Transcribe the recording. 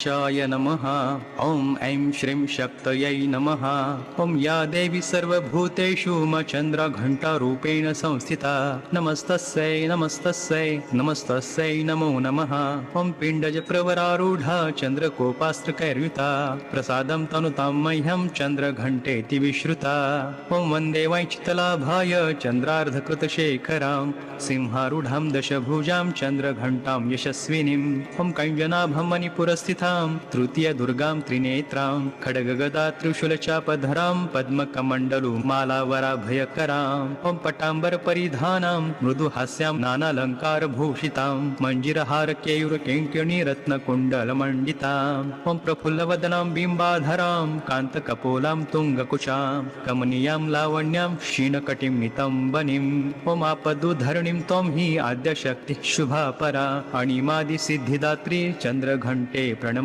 गणेशाय नमः। ॐ ऐं श्रीं शक्तयै नमः। ॐ या देवी सर्वभूतेषु मचन्द्रघण्टारूपेण संस्थिता नमस्तस्यै नमस्तस्यै नमस्तस्यै नमो नमः। ॐ पिण्डजप्रवरारूढा चन्द्रकोपास्त्रकैर्युता प्रसादं तनुतां मह्यं चन्द्रघण्टेति विश्रुता। ॐ वन्दे वैचितलाभाय चन्द्रार्धकृतशेखरां सिंहारूढां दशभुजां चन्द्रघण्टां यशस्विनीम्। ॐ कैञ्जनाभं मणिपुरस्थितां तृतीयदुर्गां त्रिनेत्रां खड्गगदा त्रिशूलचापधरां पद्मकमण्डलु मालावराभयकराम्। ॐ पट्टाम्बरपरिधानां मृदुहास्यां नानालङ्कारभूषितां मञ्जीरहारकेयूरकिङ्किणीरत्नकुण्डलमण्डिताम्। ॐ प्रफुल्लवदनां बिम्बाधरां कान्तकपोलां तुङ्गकुचां कमनीयां लावण्यां क्षीणकटिमितं ॐ आपदुद्धरणीं त्वं हि आद्यशक्तिः शुभापरा अणिमादिसिद्धिदात्री चन्द्रघण्टे प्रणमामि।